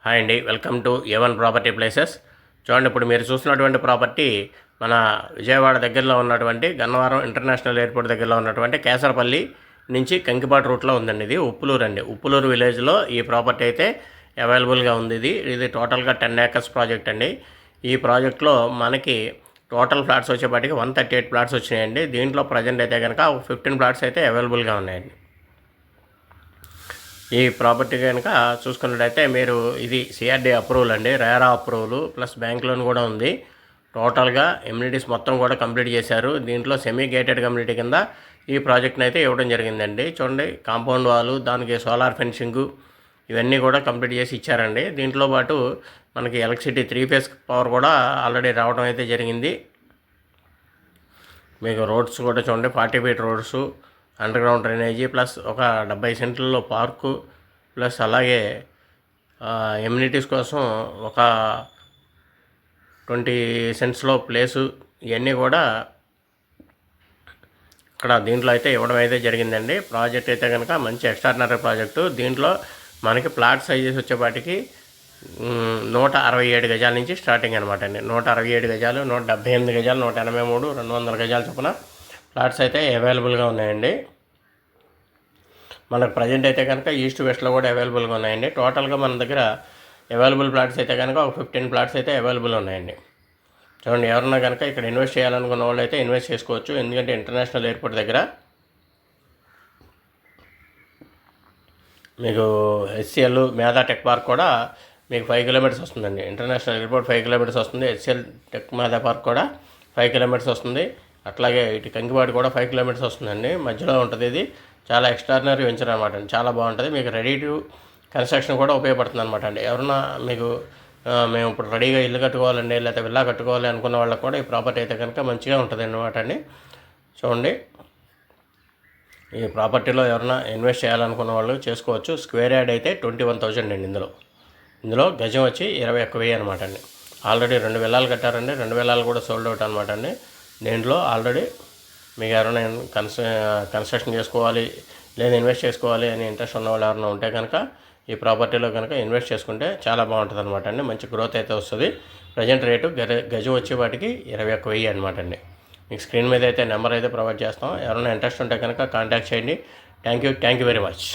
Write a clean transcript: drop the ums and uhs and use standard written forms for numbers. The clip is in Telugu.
హాయ్ అండి, welcome to A1 property places. చూడండి, ఇప్పుడు మీరు చూస్తున్నటువంటి ప్రాపర్టీ మన విజయవాడ దగ్గరలో ఉన్నటువంటి గన్నవరం ఇంటర్నేషనల్ ఎయిర్పోర్ట్ దగ్గరలో ఉన్నటువంటి కేసరపల్లి నుంచి కంకిపాడు రూట్లో ఉందండి. ఇది ఉప్పులూరు అండి. ఉప్పులూరు విలేజ్లో ఈ ప్రాపర్టీ అయితే అవైలబుల్గా ఉంది. ఇది టోటల్గా 10 acres ప్రాజెక్ట్ అండి. ఈ ప్రాజెక్ట్లో మనకి టోటల్ ఫ్లాట్స్ వచ్చేపాటికి 138 ఫ్లాట్స్ వచ్చినాయండి. దీంట్లో ప్రజెంట్ అయితే కనుక 15 ఫ్లాట్స్ అయితే అవైలబుల్గా ఉన్నాయండి. ఈ ప్రాపర్టీ కనుక చూసుకున్నట్టయితే మీరు ఇది సిఆర్డీ అప్రూవల్ అండి, RERA approval plus bank loan కూడా ఉంది. టోటల్గా ఎమ్యూనిటీస్ మొత్తం కూడా కంప్లీట్ చేశారు. దీంట్లో సెమీ గేటెడ్ కమ్యూనిటీ కింద ఈ ప్రాజెక్ట్ని అయితే ఇవ్వడం జరిగిందండి. చూడండి, కాంపౌండ్ వాల్, దానికి సోలార్ ఫెన్సింగు ఇవన్నీ కూడా కంప్లీట్ చేసి ఇచ్చారండి. దీంట్లో పాటు మనకి ఎలక్ట్రిసిటీ 3 phase పవర్ కూడా ఆల్రెడీ రావడం అయితే జరిగింది. మీకు రోడ్స్ కూడా చూడండి, 40 feet roads, under ground drainage plus ఒక 70 సెంట్లలో పార్కు ప్లస్ అలాగే ఎమ్యూనిటీస్ కోసం ఒక 20 సెంట్స్లో ప్లేసు, ఇవన్నీ కూడా ఇక్కడ దీంట్లో అయితే ఇవ్వడం అయితే జరిగిందండి. ప్రాజెక్ట్ అయితే కనుక మంచి ఎక్స్ట్రాడినరీ ప్రాజెక్టు. దీంట్లో మనకి ప్లాట్ సైజెస్ వచ్చేపాటికి 167 గజాల నుంచి స్టార్టింగ్ అనమాట అండి. 167 గజాలు, 178 గజాలు, 183, 200 గజాల చొప్పున ఫ్లాట్స్ అయితే అవైలబుల్గా ఉన్నాయండి. మనకు ప్రజెంట్ అయితే కనుక ఈస్ట్ వెస్ట్లో కూడా అవైలబుల్గా ఉన్నాయండి. టోటల్గా మన దగ్గర అవైలబుల్ ప్లాట్స్ అయితే కనుక ఒక 15 ప్లాట్స్ అయితే అవైలబుల్ ఉన్నాయండి. చూడండి, ఎవరన్నా కనుక ఇక్కడ ఇన్వెస్ట్ చేయాలనుకున్న వాళ్ళు అయితే ఇన్వెస్ట్ చేసుకోవచ్చు. ఎందుకంటే ఇంటర్నేషనల్ ఎయిర్పోర్ట్ దగ్గర మీకు HCL మేధా టెక్ పార్క్ కూడా మీకు 5 kilometers వస్తుందండి. ఇంటర్నేషనల్ ఎయిర్పోర్ట్ 5 kilometers వస్తుంది. HCL టెక్ మేధా పార్క్ కూడా 5 kilometers వస్తుంది. అట్లాగే ఇటు కంకిపాడు కూడా 5 kilometers వస్తుందండి. మధ్యలో ఉంటుంది. ఇది చాలా ఎక్స్ట్రాడినరీ వెంచర్ అనమాట అండి. చాలా బాగుంటుంది. మీకు రెడీ టు కన్స్ట్రక్షన్ కూడా ఉపయోగపడుతుంది అనమాట అండి. ఎవరన్నా మీకు మేము ఇప్పుడు రెడీగా ఇల్లు కట్టుకోవాలండి, లేకపోతే విల్లా కట్టుకోవాలి అనుకున్న వాళ్ళకి కూడా ఈ ప్రాపర్టీ అయితే కనుక మంచిగా ఉంటుంది అనమాట అండి. చూడండి, ఈ ప్రాపర్టీలో ఎవరైనా ఇన్వెస్ట్ చేయాలనుకున్న వాళ్ళు చేసుకోవచ్చు. స్క్వేర్ యార్డ్ అయితే 21,000 అండి. ఇందులో గజం వచ్చి 21,000 అనమాట అండి. ఆల్రెడీ 2 విల్లాలు కట్టారండి. 2 విల్లాలు కూడా సోల్డ్ అవుట్ అనమాట అండి. దీంట్లో ఆల్రెడీ మీకు ఎవరైనా కన్స్ట్రక్షన్ చేసుకోవాలి లేదా ఇన్వెస్ట్ చేసుకోవాలి అని ఇంట్రెస్ట్ ఉన్న వాళ్ళు ఎవరైనా ఉంటే కనుక ఈ ప్రాపర్టీలో కనుక ఇన్వెస్ట్ చేసుకుంటే చాలా బాగుంటుంది అనమాట అండి. మంచి గ్రోత్ అయితే వస్తుంది. ప్రజెంట్ రేటు గజం వచ్చే వాటికి 21,000 అనమాట అండి. మీకు స్క్రీన్ మీద అయితే నెంబర్ అయితే ప్రొవైడ్ చేస్తాం. ఎవరైనా ఇంట్రెస్ట్ ఉంటే కనుక కాంటాక్ట్ చేయండి. Thank you very much.